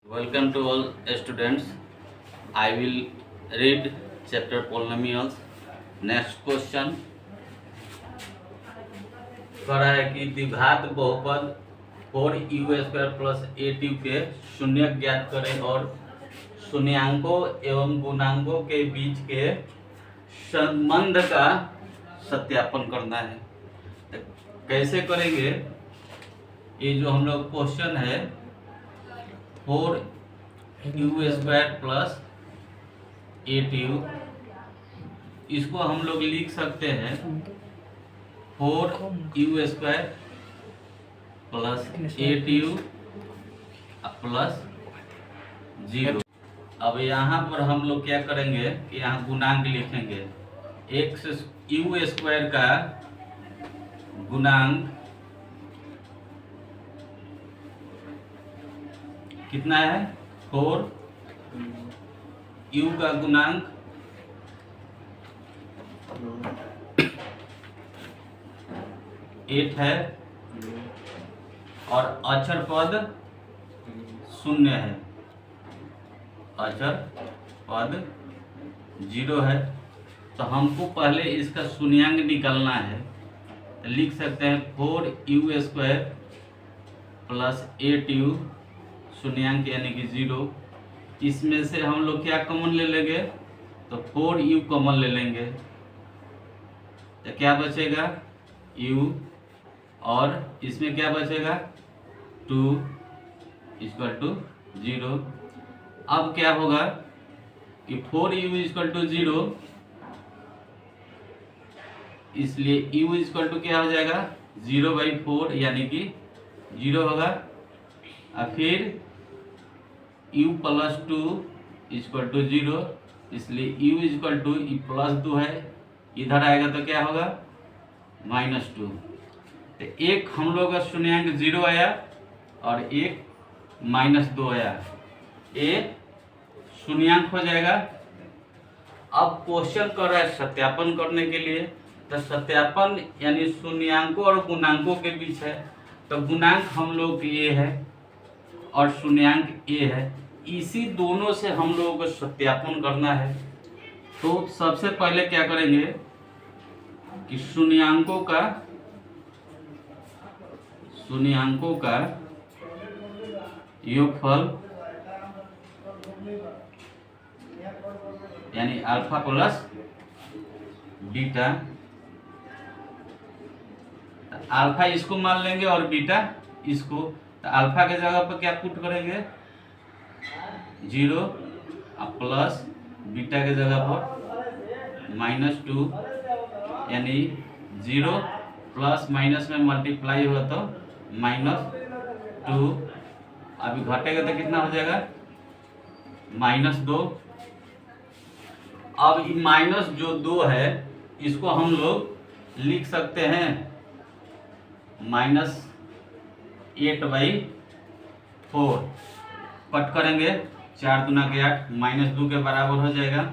Welcome to all students. I will read chapter polynomials. Next question कह रहा है कि द्विघात बहुपद 4u² प्लस 8u के शून्यक ज्ञात करें और शून्यांकों एवं गुणांकों के बीच के संबंध का सत्यापन करना है। तो कैसे करेंगे? ये जो हम लोग क्वेश्चन है 4u² प्लस 8u, इसको हम लोग लिख सकते हैं 4u² प्लस 8u प्लस 0। अब यहाँ पर हम लोग क्या करेंगे कि यहाँ गुणांक लिखेंगे। u² का गुणांक कितना है? 4। u का गुणांक 8 है और अक्षर पद 0 है, अक्षर पद 0 है। तो हमको पहले इसका शून्यांक निकालना है। तो लिख सकते हैं 4u² प्लस 8u शून्यांक यानी कि 0। इसमें से हम लोग क्या कॉमन ले लेंगे? तो 4u कॉमन ले लेंगे। तो क्या बचेगा? u और इसमें क्या बचेगा? 2 = 0। अब क्या होगा कि 4u = 0, इसलिए u = क्या हो जाएगा? 0/4 यानी कि 0 होगा। और फिर u + 2 = 0, इसलिए u = +2 है, इधर आएगा तो क्या होगा? -2। तो एक हम लोग का शून्यांक 0 आया और एक -2 आया, ये शून्यांक हो जाएगा। अब क्वेश्चन कर रहा है सत्यापन करने के लिए। तो सत्यापन यानी शून्यांकों और गुणांकों के बीच है। तो गुणांक हम लोग ये है और शून्यांक ये है, इसी दोनों से हम लोगों को सत्यापन करना है। तो सबसे पहले क्या करेंगे कि शून्यांकों का योगफल यानी अल्फा प्लस बीटा, अल्फा इसको मान लेंगे और बीटा इसको। तो अल्फा के जगह पर क्या पुट करेंगे? 0 प्लस बीटा के जगह पर -2 यानी 0 प्लस माइनस में मल्टीप्लाई हुआ तो -2। अभी घटेगा तो कितना हो जाएगा? -2। अब माइनस जो 2 है इसको हम लोग लिख सकते हैं -8/4। कट करेंगे 4 दूना 8 -2 के बराबर हो जाएगा।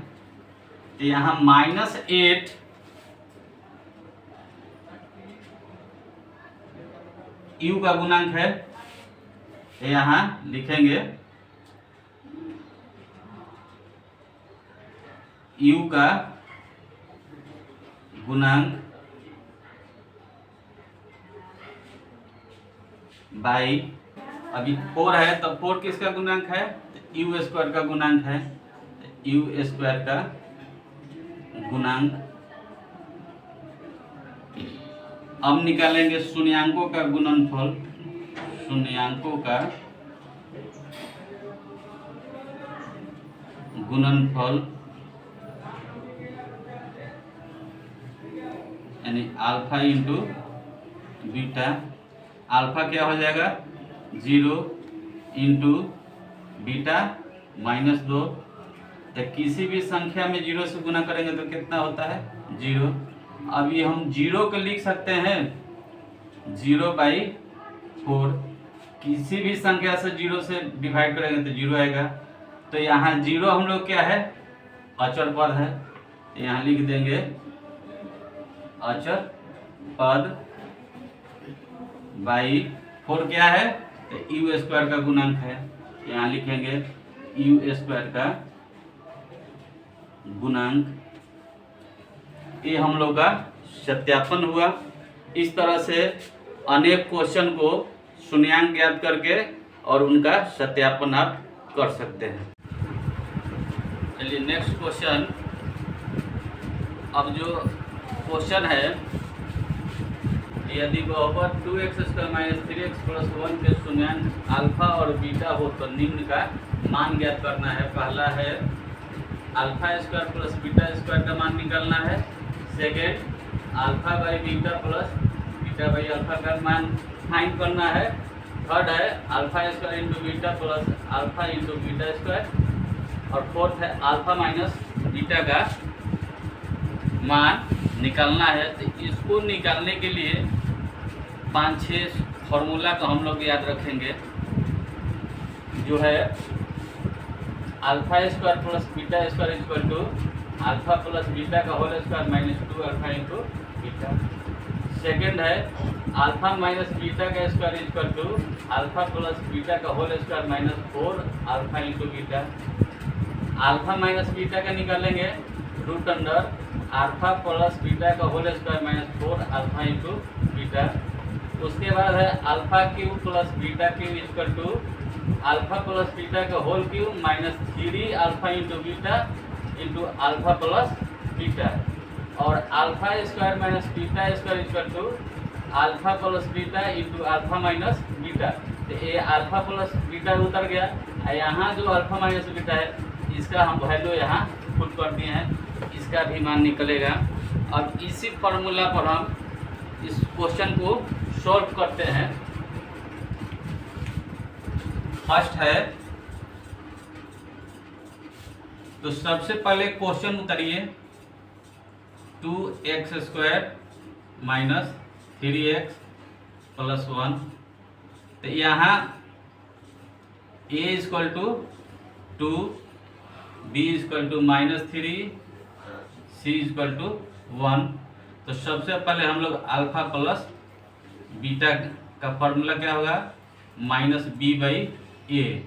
तो यहाँ -8 u का गुणांक है। तो यहाँ लिखेंगे u का गुणांक बाई, अभी 4 है तो 4 किसका गुणांक है? u² का गुणांक है। u² का गुणांक। अब निकालेंगे शून्यांकों का गुणनफल। शून्यांकों का गुणनफल यानी अल्फा इंटू बीटा। अल्फा क्या हो जाएगा? 0 इंटू बीटा -2। तो किसी भी संख्या में 0 से गुना करेंगे तो कितना होता है? 0। अभी हम 0 को लिख सकते हैं 0/4। किसी भी संख्या से 0 से डिवाइड करेंगे तो 0 आएगा। तो यहाँ 0 हम लोग क्या है? अचर पद है। तो यहाँ लिख देंगे अचर पद बाई 4 क्या है? तो u² का गुणांक है। यहाँ लिखेंगे यू स्क्वायर का गुणांक। ये हम लोग का सत्यापन हुआ। इस तरह से अनेक क्वेश्चन को शून्यांक ज्ञात करके और उनका सत्यापन आप कर सकते हैं। चलिए नेक्स्ट क्वेश्चन। अब जो क्वेश्चन है, यदि बहुपद 2x² - 3x + 1 के शून्यांक अल्फा और बीटा हो तो निम्न का मान ज्ञात करना है। पहला है α² + β² का मान निकालना है। सेकेंड α/β + β/α का मान फाइंड करना है। थर्ड है α² × β + α × β²। और फोर्थ है α - बीटा का मान निकालना है। तो इसको निकालने के लिए 5-6 फॉर्मूला को हम लोग याद रखेंगे, जो है α² + β² = α + β² - 2α × β। सेकेंड है α - β² = α + β² - 4α × β। α - बीटा का निकालेंगे रूट अंडर α + β² - 4α × बीटा। उसके बाद है α³ + β³ = α + β³ - 3α × β × α + बीटा। और α² - β² = α + β × बीटा। तो ये α + बीटा उतर गया। यहाँ जो α - बीटा है, इसका हम वैल्यू यहाँ पुट कर दिए हैं, इसका भी मान निकलेगा। अब इसी फॉर्मूला पर हम इस क्वेश्चन को सॉल्व करते हैं। फर्स्ट है, तो सबसे पहले क्वेश्चन उतारिए 2x² - 3x + 1। तो यहाँ a = 2, b = -3, c = 1। तो सबसे पहले हम लोग α + बीटा का फॉर्मूला क्या होगा, -b/a।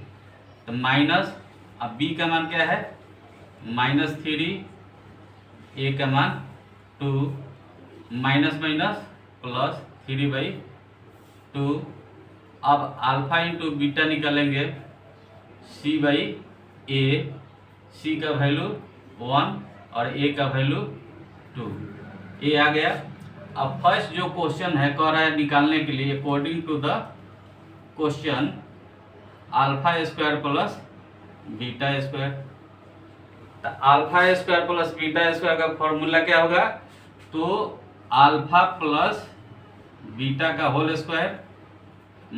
तो माइनस, अब b का मान क्या है -3, a का मान 2, माइनस माइनस प्लस 3/2। अब α × बीटा निकालेंगे c/a। c का वैल्यू 1 और a का वैल्यू 2। ये आ गया। अब फर्स्ट जो क्वेश्चन है, कह रहा है निकालने के लिए अकॉर्डिंग टू द क्वेश्चन α² + β²। तो α² + β² का फॉर्मूला क्या होगा, तो α + बीटा का होल स्क्वायर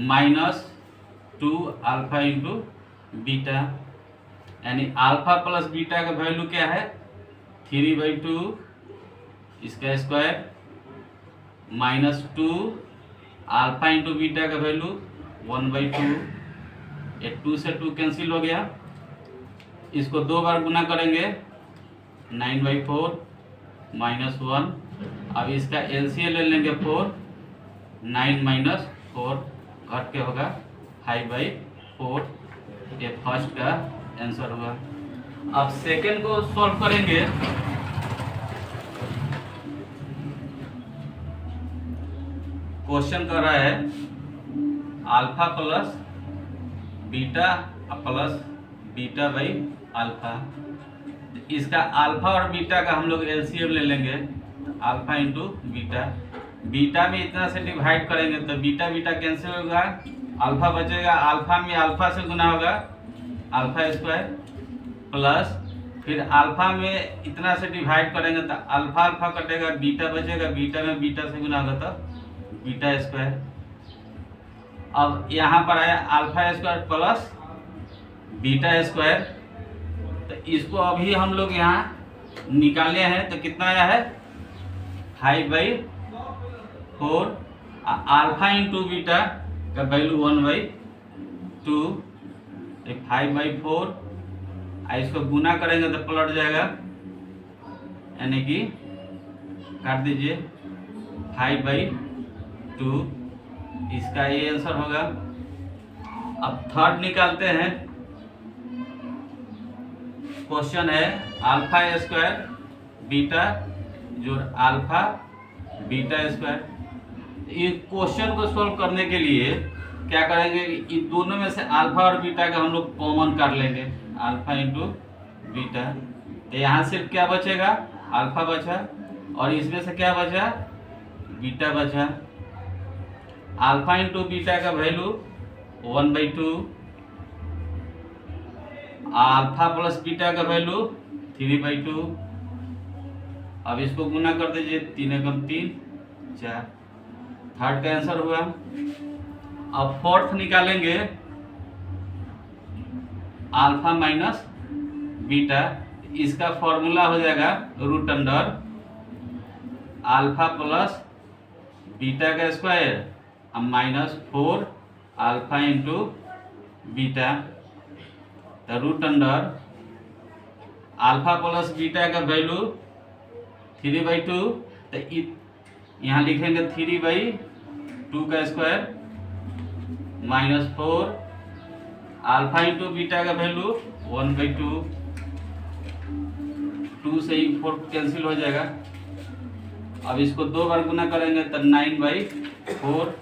-2α × बीटा, यानी α + बीटा का वैल्यू क्या है 3/2, इसका स्क्वायर -2 α × बीटा का वैल्यू 1/2। ये 2 से 2 कैंसिल हो गया। इसको 2 बार गुना करेंगे 9/4 -1। अब इसका एलसीएम ले लेंगे 4, 9 - 4 घट के होगा 5/4। ये फर्स्ट का आंसर हुआ। अब सेकंड को सॉल्व करेंगे। क्वेश्चन कर रहा है α + बीटा + β/α। इसका अल्फा और बीटा का हम लोग एलसीएम ले लेंगे, α × बीटा। बीटा में इतना से डिवाइड करेंगे तो बीटा बीटा कैंसिल होगा, अल्फा बचेगा। अल्फा में अल्फा से गुना होगा α² प्लस, फिर अल्फा में इतना से डिवाइड करेंगे तो अल्फा अल्फा कटेगा, बीटा बचेगा। बीटा में बीटा से गुना होगा तो β²। अब यहाँ पर आया α² प्लस β²। तो इसको अभी हम लोग यहाँ निकाले हैं, तो कितना आया है 5/4। α × बीटा का वैल्यू 1/2, 5/4। इसको गुना करेंगे तो पलट जाएगा, यानी कि काट दीजिए 5/2। इसका ये आंसर होगा। अब थर्ड निकालते हैं क्वेश्चन है अल्फा स्क्वायर बीटा जोड़ अल्फा बीटा स्क्वायर। इस क्वेश्चन को सॉल्व करने के लिए क्या करेंगे, इन दोनों में से अल्फा और बीटा का हम लोग कॉमन कर लेंगे, अल्फा इंटू बीटा। तो यहाँ सिर्फ क्या बचेगा, अल्फा बचा, और इसमें से क्या बचा, बीटा बचा। अल्फा इंटू बीटा का वैल्यू 1/2, अल्फा प्लस बीटा का वैल्यू 3/2। अब इसको गुना कर दीजिए, 3 एकम 3 4, थर्ड का आंसर हुआ। अब फोर्थ निकालेंगे, अल्फा माइनस बीटा, इसका फॉर्मूला हो जाएगा root under alpha plus beta का square minus 4 alpha into beta. तो root under alpha plus beta का वैल्यू 3/2, तो यहाँ लिखेंगे 3/2 का square minus 4 alpha into beta का वैल्यू 1/2, 2 से ही 4 कैंसिल हो जाएगा। अब इसको 2 बार गुना करेंगे तो 9/4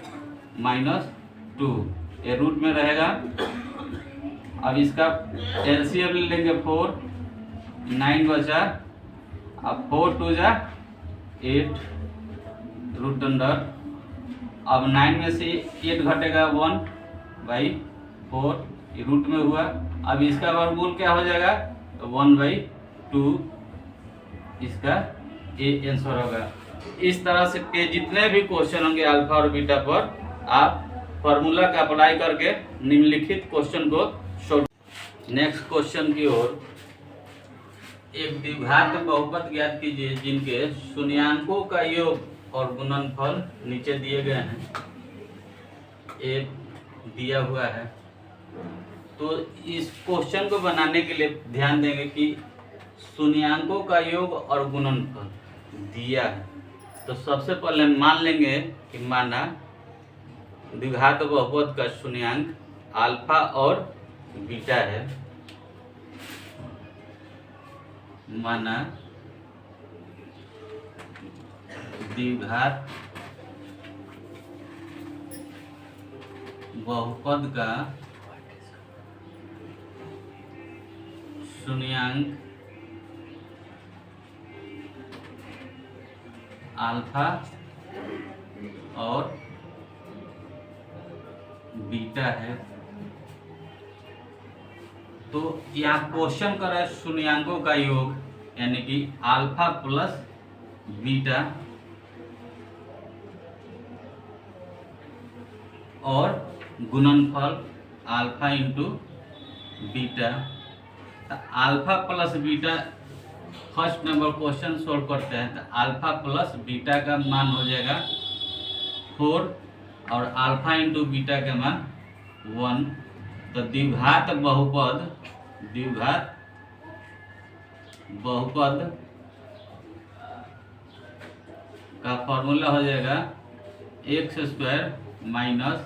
माइनस 2, ये रूट में रहेगा। अब इसका एलसीएम ले लेंगे 4, 9 बचा, अब 4 2 जा 8 रूट अंडर। अब 9 में से 8 घटेगा 1/4, ये रूट में हुआ। अब इसका वर्गमूल क्या हो जाएगा, 1/2, इसका ए आंसर होगा। इस तरह से के जितने भी क्वेश्चन होंगे अल्फा और बीटा पर, आप फॉर्मूला का अप्लाई करके निम्नलिखित क्वेश्चन को सोल्व। नेक्स्ट क्वेश्चन की ओर, एक द्विघात बहुपद ज्ञात कीजिए जिनके शून्याङ्कों का योग और गुणनफल नीचे दिए गए हैं। एक दिया हुआ है, तो इस क्वेश्चन को बनाने के लिए ध्यान देंगे कि शून्याङ्कों का योग और गुणनफल दिया है। तो सबसे पहले मान लेंगे कि माना द्विघात बहुपद का शून्याङ्क अल्फा और बीटा है। माना द्विघात बहुपद का शून्याङ्क अल्फा और बीटा है। तो यहाँ क्वेश्चन कर रहा है शून्याङ्कों का योग, यानी कि अल्फा प्लस बीटा और गुणनफल अल्फा इंटू बीटा। तो alpha plus beta first number question solve करते हैं। तो अल्फा प्लस बीटा का मान हो जाएगा 4 और अल्फा इंटू बीटा का मान 1। तो द्विघात बहुपद का फॉर्मूला हो जाएगा x² minus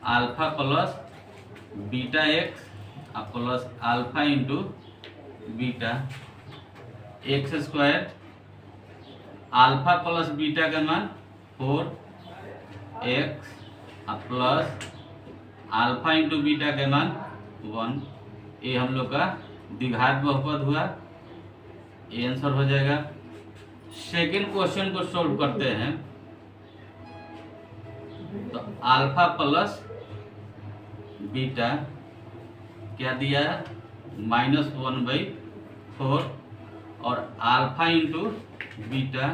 alpha plus beta x plus alpha into beta. x² alpha plus beta का मान 4x plus alpha into beta का मान 1। ये हम लोग का द्विघात बहुपद हुआ, ये आंसर हो जाएगा। सेकेंड क्वेश्चन को सोल्व करते हैं। तो अल्फा प्लस बीटा क्या दिया है, -1/4 और अल्फा इंटू बीटा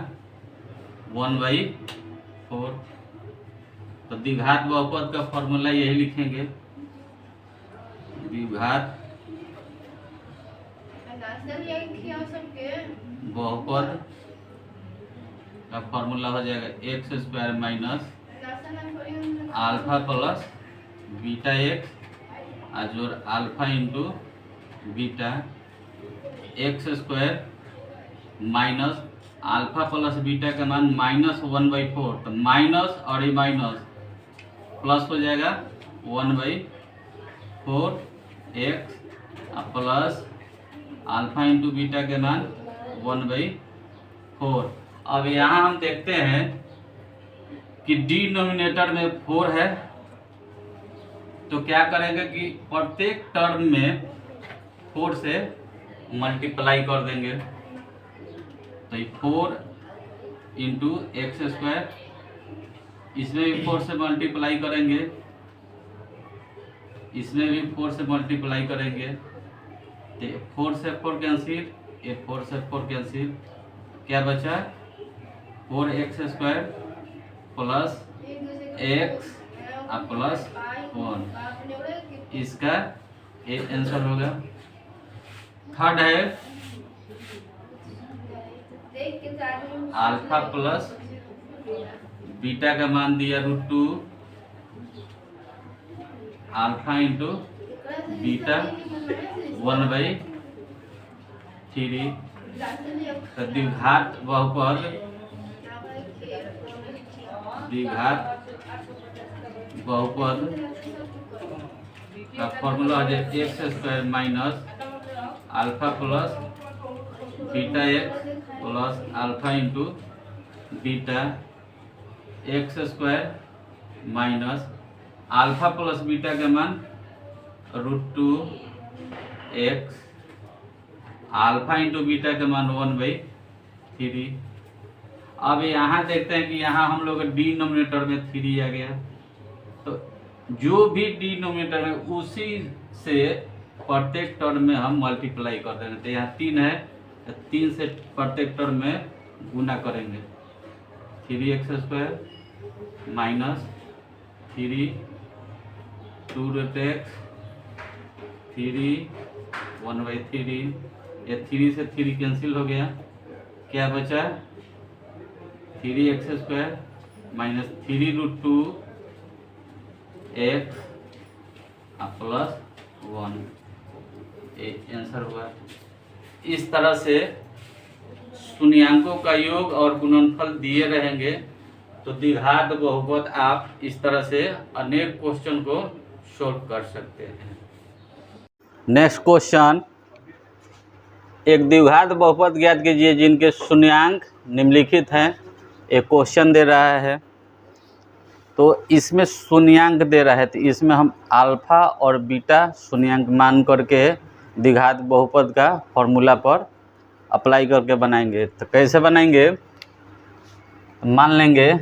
1/4। तो द्विघात बहुपद का फॉर्मूला यही लिखेंगे, द्विघात बहुपद का फॉर्मूला हो जाएगा x² minus alpha plus beta x जोड़ alpha into beta. x² minus alpha plus beta का मान -1/4, तो माइनस और ये माइनस प्लस हो जाएगा 1/4 x plus alpha into beta के मान 1/4। अब यहाँ हम देखते हैं कि डिनोमिनेटर में 4 है, तो क्या करेंगे कि प्रत्येक टर्म में 4 से मल्टीप्लाई कर देंगे। तो ये 4 इंटू एक्स स्क्वायर, इसमें भी 4 से मल्टीप्लाई करेंगे, इसमें भी 4 से मल्टीप्लाई करेंगे। तो 4 से 4 कैंसिल, ये 4 से 4 कैंसिल, क्या बचा 4x square plus x plus 1, इसका ये आंसर होगा। थर्ड है अल्फा प्लस बीटा का मान दिया √2 अल्फा इंटू बीटा 1/3। तो द्विघात बहुपद का फॉर्मूला है x square minus alpha plus beta x plus alpha into beta x square minus alpha plus beta का मान √2 एक्स, अल्फा इंटू बीटा का मान 1/3। अब यहाँ देखते हैं कि यहाँ हम लोग डिनोमिनेटर में 3 आ गया, तो जो भी डिनोमिनेटर है उसी से प्रत्येक टर्म में हम मल्टीप्लाई कर देंगे। तो यहाँ 3 है, तो 3 से प्रत्येक टर्म में गुना करेंगे। 3x स्क्वायर माइनस 3 2x 3 1/3, ये 3 से 3 कैंसिल हो गया, क्या बचा 3x square minus 3 √2 x plus 1, ये आंसर हुआ। इस तरह से शून्यांकों का योग और गुणनफल दिए रहेंगे, तो द्विघात बहुपद आप इस तरह से अनेक क्वेश्चन को सॉल्व कर सकते हैं। नेक्स्ट क्वेश्चन, एक द्विघात बहुपद ज्ञात कीजिए जिनके शून्यांक निम्नलिखित हैं। एक क्वेश्चन दे रहा है, तो इसमें शून्यांक दे रहा है, तो इसमें हम अल्फा और बीटा शून्यांक मान करके द्विघात बहुपद का फॉर्मूला पर अप्लाई करके बनाएंगे। तो कैसे बनाएंगे, मान लेंगे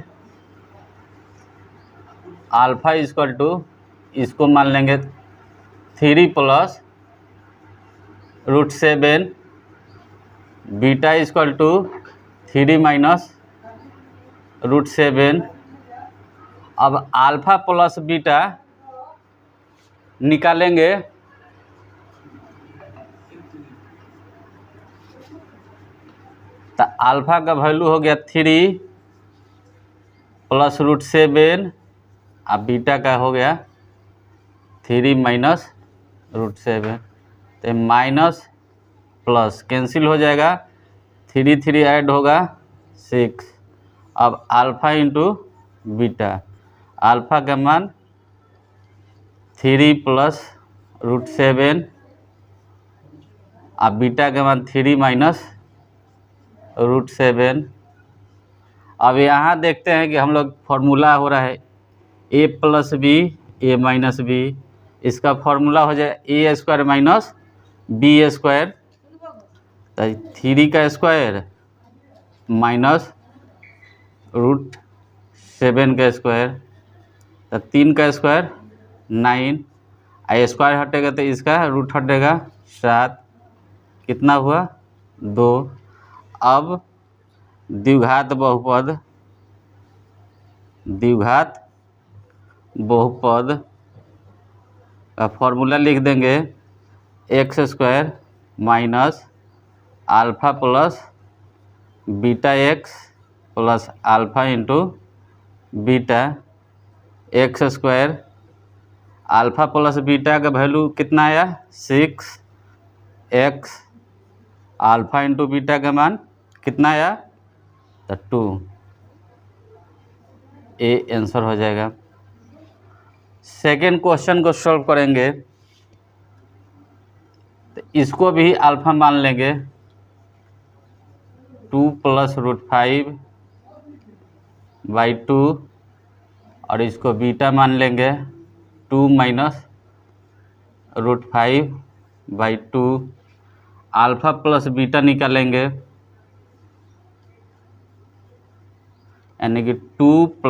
अल्फा इक्वल टू, इसको मान लेंगे 3 plus √7, beta equal to 3 minus √7। अब अल्फा प्लस बीटा निकालेंगे, तो अल्फा का वैल्यू हो गया 3 प्लस √7 और बीटा का हो गया 3 माइनस √7। तो माइनस प्लस कैंसिल हो जाएगा, 3 3 ऐड होगा 6। अब अल्फा इंटू बीटा, अल्फा का मान 3 प्लस √7 और बीटा का मान 3 माइनस √7। अब यहाँ देखते हैं कि हम लोग फॉर्मूला हो रहा है a plus B a minus B, इसका फॉर्मूला हो जाए a square minus b square, तो 3 का स्क्वायर माइनस √7 का स्क्वायर, तो 3 का स्क्वायर 9, स्क्वायर हटेगा तो इसका रूट हटेगा 7, कितना हुआ 2। अब द्विघात बहुपद का फॉर्मूला लिख देंगे x square minus alpha plus beta x plus alpha into beta x square. Alpha plus beta का वैल्यू कितना आया 6x, अल्फा इंटू बीटा का मान कितना आया तो 2, ए आंसर हो जाएगा। सेकेंड क्वेश्चन को सॉल्व करेंगे। तो इसको भी अल्फ़ा मान लेंगे 2 + √5/2 और इसको बीटा मान लेंगे 2 - √5/2। अल्फ़ा प्लस बीटा निकालेंगे यानी कि 2 +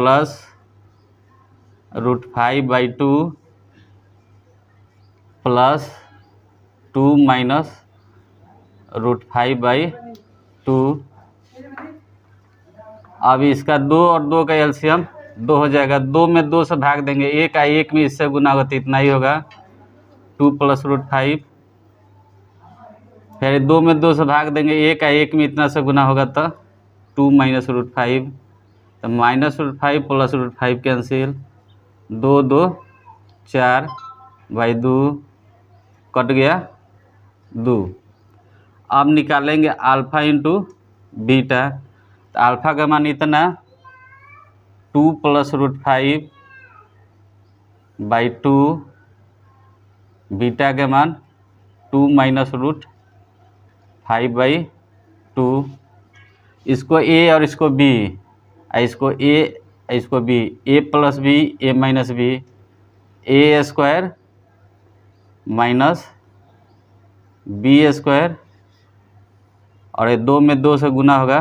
√5/2 प्लस 2 - √5/2। अब इसका 2 और 2 का एलसीएम 2 हो जाएगा। 2 में 2 से भाग देंगे, 1 आए 1 में इससे गुना होगा तो इतना ही होगा 2 + √5। फिर 2 में 2 से भाग देंगे, 1 आए 1 में इतना से गुना होगा तो 2 - √5। तो -√5 + √5 कैंसिल, 2 2 4/2 कट गया 2। अब निकालेंगे अल्फ़ा इंटू बीटा। तो अल्फ़ा का मान इतना 2 + √5/2, बीटा के मान 2 - √5/2। इसको ए और इसको बी, इसको ए इसको B, a + b a - b, a² - b² और ये 2 में 2 से गुना होगा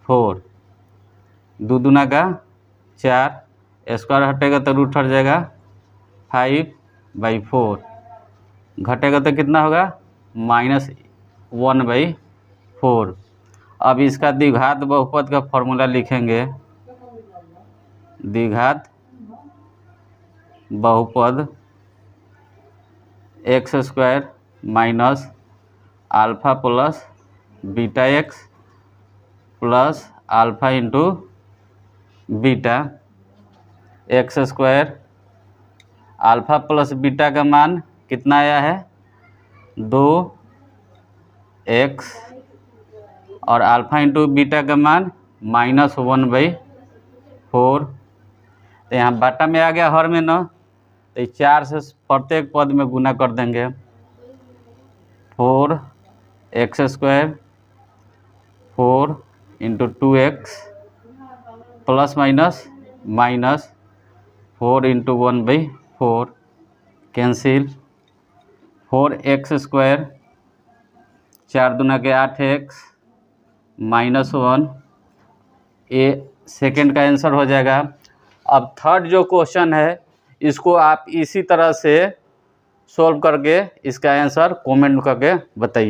4, 2 दूना का 4, स्क्वायर हटेगा तो रूट हट जाएगा 5/4, घटेगा तो कितना होगा -1/4। अब इसका द्विघात बहुपद का फॉर्मूला लिखेंगे। द्विघात बहुपद x² - alpha plus beta x plus alpha into beta. x² alpha plus beta का मान कितना आया है 2x और अल्फ़ा इंटू बीटा का मान -1/4। तो यहाँ बाटा में आ गया हर में न, तो 4 से प्रत्येक पद में गुना कर देंगे। 4x² 4 × 2x plus minus -4 × 1/4 cancel. 4x², 4 दूना के 8x -1, ये सेकंड का आंसर हो जाएगा। अब थर्ड जो क्वेश्चन है इसको आप इसी तरह से सॉल्व करके इसका आंसर कमेंट करके बताइए।